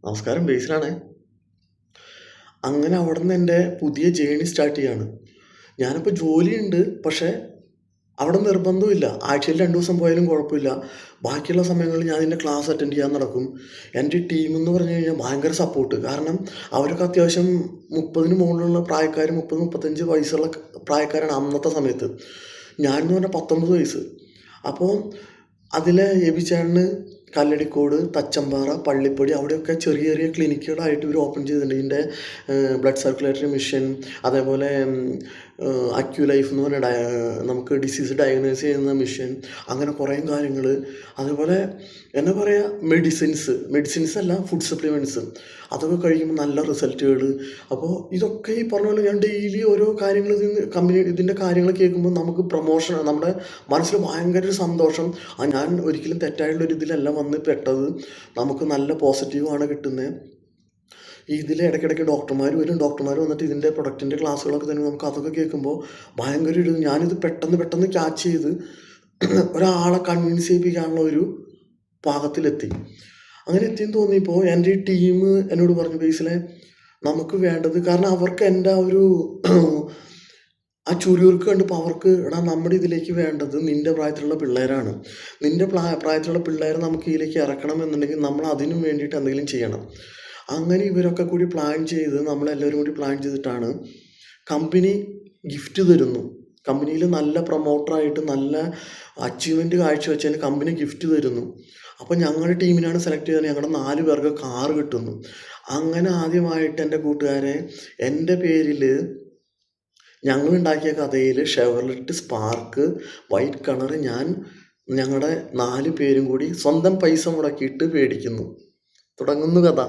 നമസ്കാരം, ബേസിലാണേ. അങ്ങനെ അവിടുന്ന് എൻ്റെ പുതിയ ജേണി സ്റ്റാർട്ട് ചെയ്യാണ്. ഞാനിപ്പോൾ ജോലിയുണ്ട്, പക്ഷേ അവിടെ നിർബന്ധമില്ല. ആഴ്ചയിൽ 2 ദിവസം പോയാലും കുഴപ്പമില്ല. ബാക്കിയുള്ള സമയങ്ങളിൽ ഞാൻ ഇതിൻ്റെ ക്ലാസ് അറ്റൻഡ് ചെയ്യാൻ നടക്കും. എൻ്റെ ടീമെന്ന് പറഞ്ഞു കഴിഞ്ഞാൽ ഭയങ്കര സപ്പോർട്ട്. കാരണം അവരൊക്കെ അത്യാവശ്യം 30ന് മുകളിലുള്ള പ്രായക്കാർ, 30, 35 വയസ്സുള്ള പ്രായക്കാരാണ് അന്നത്തെ സമയത്ത്. ഞാനെന്ന് പറഞ്ഞാൽ 19 വയസ്സ്. അപ്പോൾ അതിലെ എബിചേട്ടന് കല്ലടിക്കോട്, തച്ചമ്പാറ, പള്ളിപ്പൊടി അവിടെയൊക്കെ ചെറിയ ചെറിയ ക്ലിനിക്കുകളായിട്ട് ഇവർ ഓപ്പൺ ചെയ്തിട്ടുണ്ട്. ഇതിൻ്റെ ബ്ലഡ് സർക്കുലേറ്ററി മിഷൻ, അതേപോലെ അക്യുലൈഫ് എന്ന് പറഞ്ഞ നമുക്ക് ഡിസീസ് ഡയഗ്നോസ് ചെയ്യുന്ന മിഷൻ, അങ്ങനെ കുറേ കാര്യങ്ങൾ. അതേപോലെ എന്താ പറയുക, മെഡിസിൻസ് അല്ല, ഫുഡ് സപ്ലിമെൻറ്റ്സ്, അതൊക്കെ കഴിക്കുമ്പോൾ നല്ല റിസൾട്ടുകൾ. അപ്പോൾ ഇതൊക്കെ ഈ പറഞ്ഞ പോലെ ഞാൻ ഡെയിലി ഓരോ കാര്യങ്ങൾ ഇതിൻ്റെ കാര്യങ്ങൾ കേൾക്കുമ്പോൾ നമുക്ക് പ്രൊമോഷൻ, നമ്മുടെ മനസ്സിൽ ഭയങ്കര ഒരു സന്തോഷം. ഞാൻ ഒരിക്കലും തെറ്റായിട്ടുള്ളൊരു ഇതിലല്ല വന്ന് പെട്ടത്. നമുക്ക് നല്ല പോസിറ്റീവാണ് കിട്ടുന്നത്. ഇതിൽ ഇടയ്ക്കിടയ്ക്ക് ഡോക്ടർമാർ വരും. ഡോക്ടർമാർ വന്നിട്ട് ഇതിൻ്റെ പ്രൊഡക്റ്റിൻ്റെ ക്ലാസ്സുകളൊക്കെ തരുമ്പോൾ നമുക്ക് അതൊക്കെ കേൾക്കുമ്പോൾ ഭയങ്കര ഒരു ഞാനിത് പെട്ടെന്ന് ക്യാച്ച് ചെയ്ത് ഒരാളെ കൺവിൻസ് ചെയ്യിപ്പിക്കാനുള്ള ഒരു പാകത്തിലെത്തി. അങ്ങനെ എത്തിയെന്ന് തോന്നിയപ്പോൾ എൻ്റെ ഈ ടീം എന്നോട് പറഞ്ഞു, ബേസിലെ നമുക്ക് വേണ്ടത്, കാരണം അവർക്ക് എൻ്റെ ആ ഒരു ആ ചുരുക്ക് കണ്ടപ്പോൾ അവർക്ക്, എടാ നമ്മുടെ ഇതിലേക്ക് വേണ്ടത് നിൻ്റെ പ്രായത്തിലുള്ള പിള്ളേരാണ്. നിൻ്റെ പ്രായത്തിലുള്ള പിള്ളേരെ നമുക്ക് ഇതിലേക്ക് ഇറക്കണം എന്നുണ്ടെങ്കിൽ നമ്മൾ അതിനും വേണ്ടിയിട്ട് എന്തെങ്കിലും ചെയ്യണം. അങ്ങനെ ഇവരൊക്കെ കൂടി പ്ലാൻ ചെയ്ത്, നമ്മളെല്ലാവരും കൂടി പ്ലാൻ ചെയ്തിട്ടാണ് കമ്പനി ഗിഫ്റ്റ് തരുന്നു. കമ്പനിയിൽ നല്ല പ്രൊമോട്ടറായിട്ട് നല്ല അച്ചീവ്മെൻറ്റ് കാഴ്ചവെച്ചതിന് കമ്പനി ഗിഫ്റ്റ് തരുന്നു. അപ്പോൾ ഞങ്ങളുടെ ടീമിനാണ് സെലക്ട് ചെയ്തത്. ഞങ്ങളുടെ 4 പേർക്ക് കാറ് കിട്ടുന്നു. അങ്ങനെ ആദ്യമായിട്ട് എൻ്റെ കൂട്ടുകാരെ, എൻ്റെ പേരിൽ ഞങ്ങളുണ്ടാക്കിയ കഥയിൽ ഷെവർലെറ്റ് സ്പാർക്ക് വൈറ്റ് കളർ ഞങ്ങളുടെ 4 പേരും കൂടി സ്വന്തം പൈസ മുടക്കിയിട്ട് മേടിക്കുന്നു. തുടങ്ങുന്നു കഥ.